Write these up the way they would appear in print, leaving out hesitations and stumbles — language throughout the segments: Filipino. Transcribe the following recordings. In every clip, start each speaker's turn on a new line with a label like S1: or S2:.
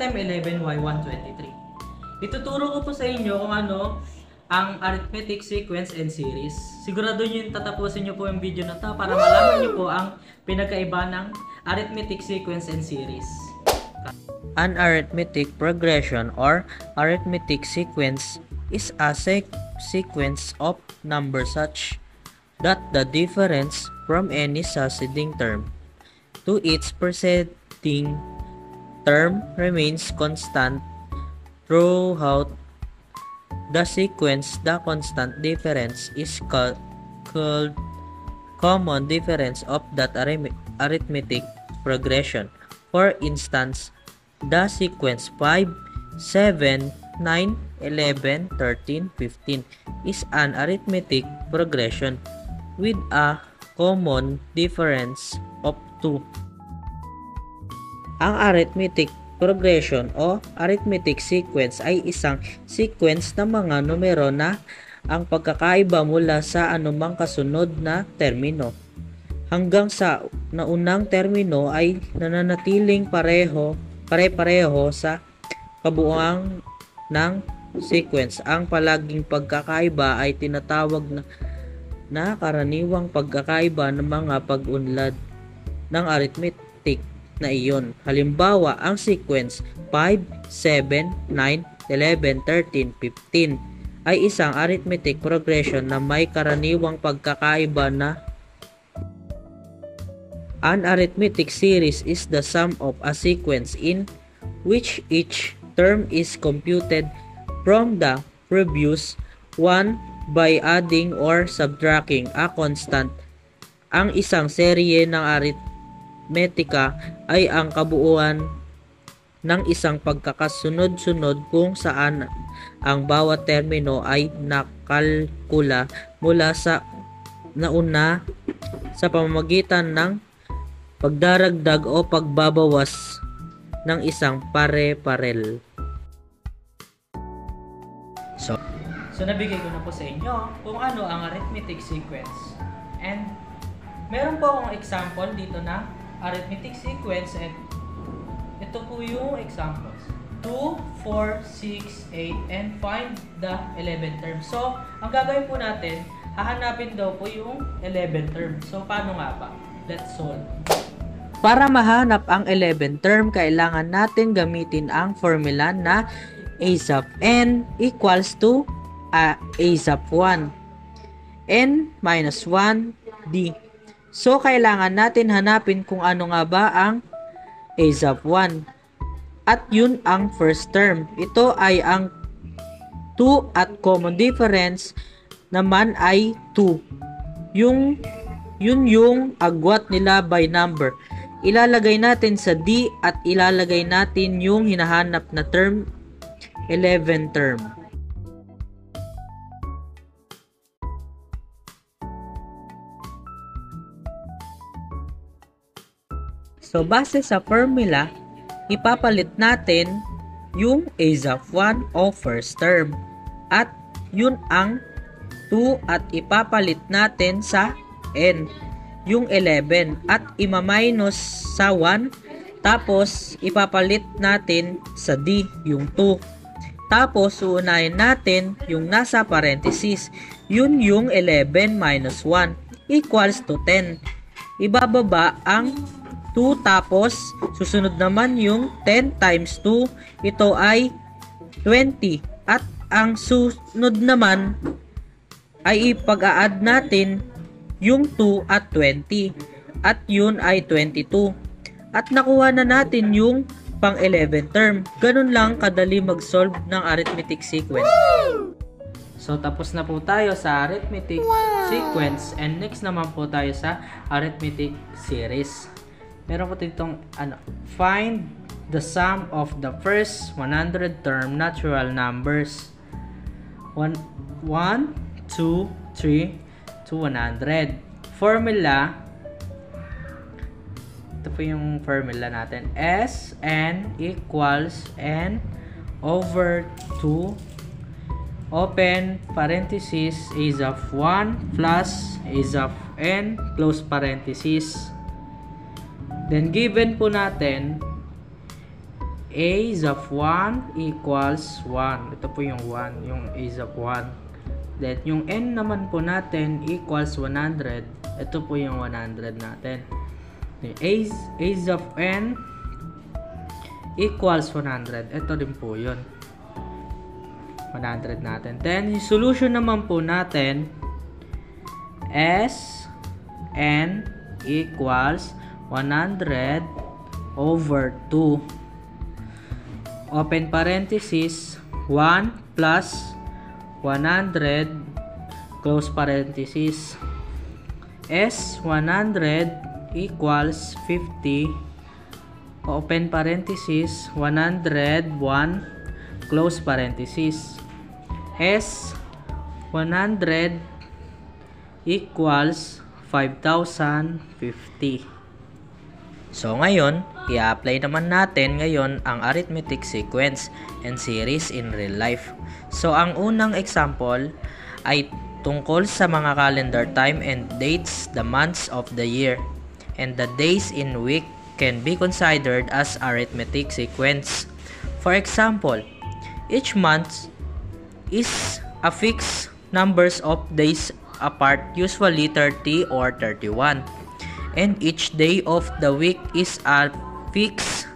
S1: STEM 11Y123. Ituturo ko po sa inyo kung ano ang arithmetic sequence and series. Sigurado nyo yung tatapusin nyo po yung video na to para malaman nyo po ang pinagkaiba ng arithmetic sequence and series.
S2: An arithmetic progression or arithmetic sequence is a sequence of numbers such that the difference from any succeeding term to its preceding term remains constant throughout the sequence. The constant difference is called common difference of that arithmetic progression. For instance, the sequence 5, 7, 9, 11, 13, 15 is an arithmetic progression with a common difference of 2. Ang arithmetic progression o arithmetic sequence ay isang sequence ng mga numero na ang pagkakaiba mula sa anumang kasunod na termino hanggang sa naunang termino ay nananatiling pare-pareho sa kabuuan ng sequence. Ang palaging pagkakaiba ay tinatawag na karaniwang pagkakaiba ng mga pag-unlad ng arithmetic na iyon. Halimbawa, ang sequence 5, 7, 9, 11, 13, 15 ay isang arithmetic progression na may karaniwang pagkakaiba na. An arithmetic series is the sum of a sequence in which each term is computed from the previous one by adding or subtracting a constant. Ang isang serye ng arithmetika ay ang kabuuan ng isang pagkakasunod-sunod kung saan ang bawat termino ay nakalkula mula sa nauna sa pamamagitan ng pagdaragdag o pagbabawas ng isang pare-parel.
S1: So nabigay ko na po sa inyo kung ano ang arithmetic sequence. And meron po akong example dito na arithmetic sequence and ito po yung examples. 2, 4, 6, 8, and find the 11th term. So, ang gagawin po natin, hahanapin daw po yung 11th term. So, paano nga ba? Let's solve.
S2: Para mahanap ang 11th term, kailangan natin gamitin ang formula na a sub n equals to a sub 1 n minus 1 d. So, kailangan natin hanapin kung ano nga ba ang a sub 1. At yun ang first term. Ito ay ang 2 at common difference naman ay 2. Yun yung agwat nila by number. Ilalagay natin sa D at ilalagay natin yung hinahanap na term, 11 term. So, base sa formula, ipapalit natin yung a sub 1 o first term. At yun ang 2 at ipapalit natin sa n, yung 11. At ima-minus sa 1. Tapos, ipapalit natin sa D, yung 2. Tapos, uunahin natin yung nasa parenthesis. Yun yung 11 minus 1 equals to 10. Ibababa ang 2 tapos susunod naman yung 10 times 2. Ito ay 20. At ang susunod naman ay ipag-a-add natin yung 2 at 20. At yun ay 22. At nakuha na natin yung pang 11 term. Ganun lang kadali mag-solve ng arithmetic sequence.
S1: So, tapos na po tayo sa arithmetic sequence and next naman po tayo sa arithmetic series. Meron po ditong find the sum of the first 100 term natural numbers 1, 2, 3 to 100. Formula, ito po yung formula natin. Sn equals n over 2 open parenthesis a sub 1 plus a sub n close parenthesis. Then given po natin
S2: A of 1 equals 1. Ito po yung 1, yung A of 1. Then, yung N naman po natin equals 100. Ito po yung 100 natin. A of N equals 100. Ito din po yun. 100 natin. Then, yung solution naman po natin, S N equals 100 over 2. Open parenthesis, 1 plus 100, close parenthesis. S 100 equals 50. Open parenthesis, 101, close parenthesis. S 100 equals 5,050. So ngayon, i-apply naman natin ngayon ang arithmetic sequence and series in real life. So ang unang example ay tungkol sa mga calendar time and dates, the months of the year, and the days in week can be considered as arithmetic sequence. For example, each month is a fixed numbers of days apart, usually 30 or 31. And each day of the week is a fixed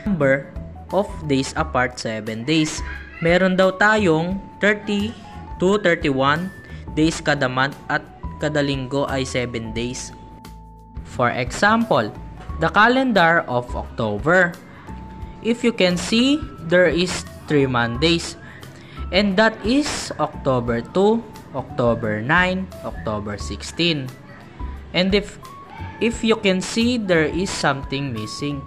S2: number of days apart, 7 days. Meron daw tayong 30 to 31 days kada month at kada linggo ay 7 days. For example, the calendar of October. If you can see, there is 3 Mondays. And that is October 2, October 9, October 16. And if you can see, there is something missing.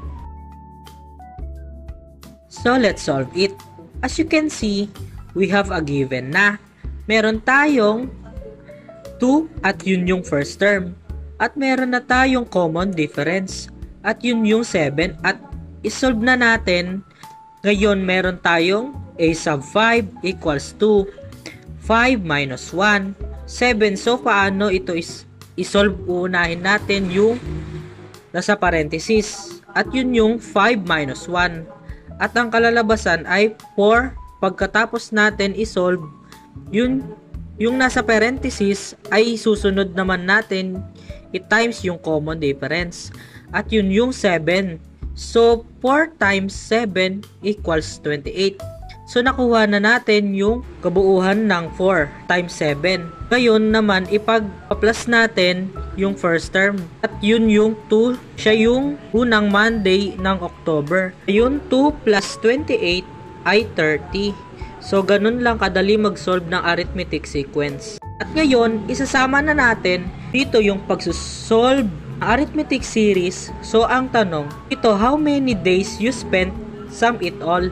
S2: So let's solve it. As you can see, we have a given na meron tayong 2 at yun yung first term. At meron na tayong common difference at yun yung 7 at isolve na natin. Ngayon meron tayong a sub 5 equals 2. 5 minus 1, 7. So paano ito isolve? Uunahin natin yung nasa parenthesis at yun yung 5 minus 1 at ang kalalabasan ay 4. Pagkatapos natin isolve yun, yung nasa parenthesis ay susunod naman natin i-times yung common difference at yun yung 7. So 4 times 7 equals 28. So nakuha na natin yung kabuuhan ng 4 times 7. Ngayon naman ipag-plus natin yung first term. At yun yung 2, siya yung unang Monday ng October. Yun 2 plus 28 ay 30. So ganun lang kadali mag-solve ng arithmetic sequence. At ngayon, isasama na natin dito yung pagsusolve ng arithmetic series. So ang tanong, ito how many days you spent, sum it all.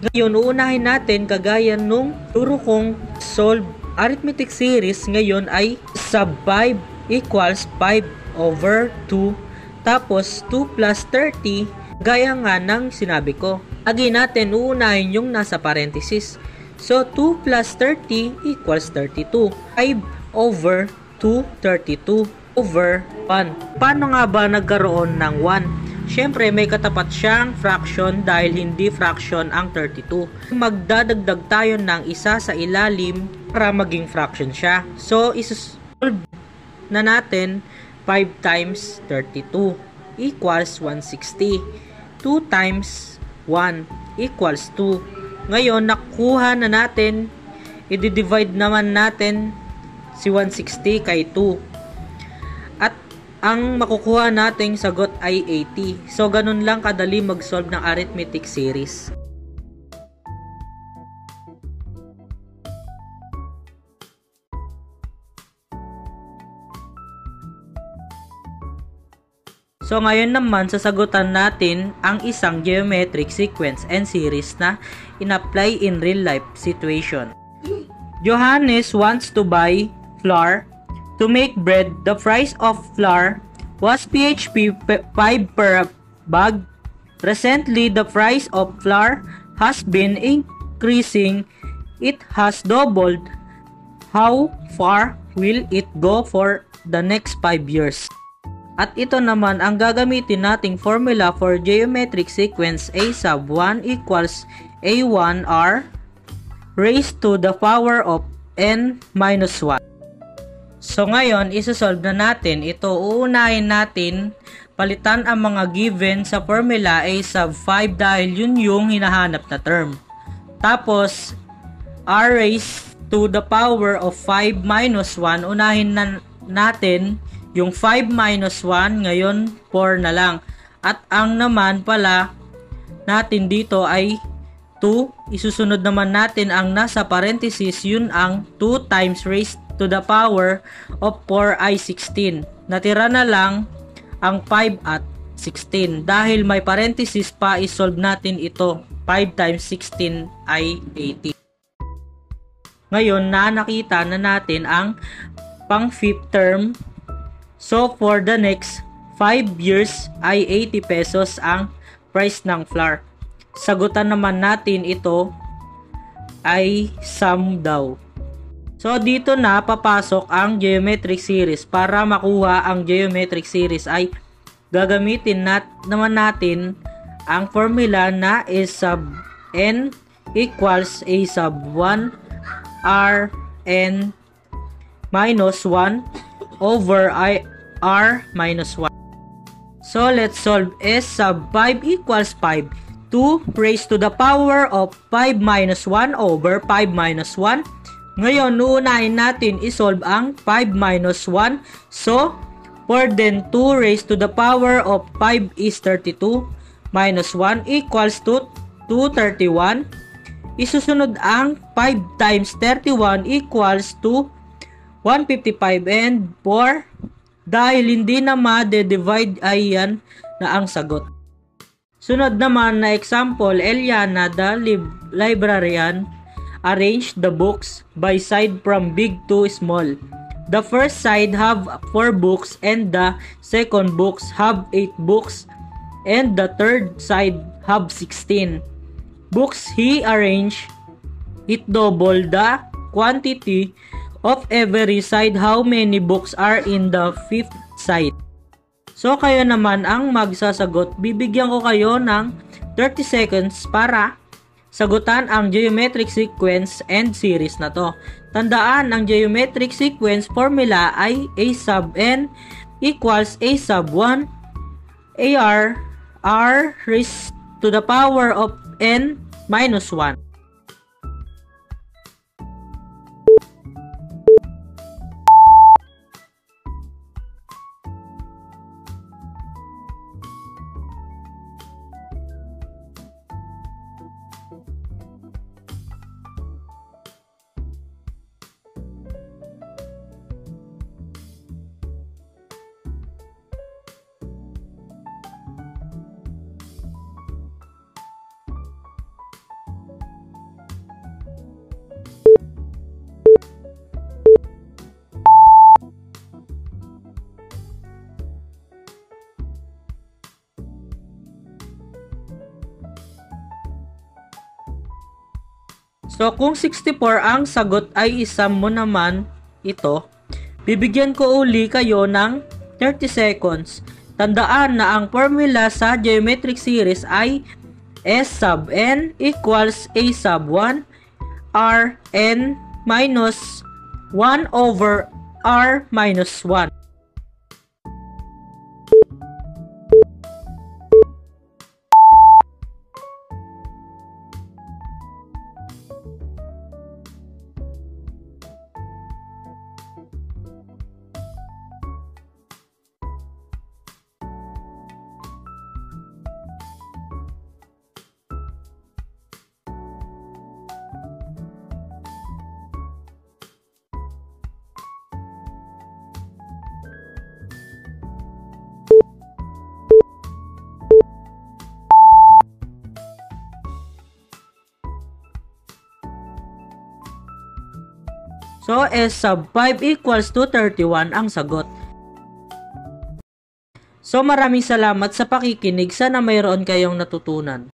S2: Ngayon, uunahin natin kagaya nung turo kong solve arithmetic series ngayon ay sub 5 equals 5 over 2 tapos 2 plus 30 gaya nga ng sinabi ko. Again natin, uunahin yung nasa parenthesis. So, 2 plus 30 equals 32. 5 over 2, 32 over 1. Paano nga ba nagkaroon ng 1? Siyempre, may katapat siyang fraction dahil hindi fraction ang 32. Magdadagdag tayo ng isa sa ilalim para maging fraction siya. So, isosolve na natin 5 times 32 equals 160. 2 times 1 equals 2. Ngayon, nakuha na natin, i-divide naman natin si 160 kay 2. At ang makukuha nating sagot ay 80. So, ganun lang kadali mag-solve ng arithmetic series. So, ngayon naman, sasagutan natin ang isang geometric sequence and series na in-apply in real-life situation. Johannes wants to buy flour to make bread. The price of flour was PHP 5 per bag. Recently, the price of flour has been increasing. It has doubled. How far will it go for the next 5 years? At ito naman ang gagamitin nating formula for geometric sequence a sub 1 equals a1r raised to the power of n minus 1. So ngayon, isosolve na natin ito. Uunahin natin palitan ang mga given sa formula a sub 5 dahil yun yung hinahanap na term. Tapos, r raised to the power of 5 minus 1, unahin na natin yung 5 minus 1, ngayon 4 na lang. At ang naman pala natin dito ay 2. Isusunod naman natin ang nasa parenthesis, yun ang 2 times raised to the power of 4 ay 16. Natira na lang ang 5 at 16. Dahil may parenthesis pa, isolve natin ito. 5 times 16 ay 80. Ngayon, nakita na natin ang pang 5th term. So, for the next 5 years ay 80 pesos ang price ng flour. Sagutan naman natin ito ay sum daw. So, dito na papasok ang geometric series. Para makuha ang geometric series ay gagamitin naman natin ang formula na a sub n equals a sub 1 r n minus 1 over r minus 1. So, let's solve s sub 5 equals 5. 2 raised to the power of 5 minus 1 over 5 minus 1. Ngayon, uunahin natin isolve ang 5 minus 1. So, 4 then 2 raised to the power of 5 is 32 minus 1 equals to 231. Isusunod ang 5 times 31 equals to 155 and 4. Dahil hindi na ma-divide ay yan na ang sagot. Sunod naman na example, Eliana the librarian arranged the books by side from big to small. The first side have 4 books and the second books have 8 books and the third side have 16 books. He arranged it double the quantity of every side. How many books are in the fifth side? So, kayo naman ang magsasagot. Bibigyan ko kayo ng 30 seconds para sagutan ang geometric sequence and series na to. Tandaan, ang geometric sequence formula ay a sub n equals a sub 1 ar r raised to the power of n minus 1. So, kung 64 ang sagot ay isam mo naman ito, bibigyan ko uli kayo ng 30 seconds. Tandaan na ang formula sa geometric series ay S sub n equals a sub 1 r n minus 1 over r minus 1. So, S sub 5 equals to 31 ang sagot. So, maraming salamat sa pakikinig. Sana mayroon kayong natutunan.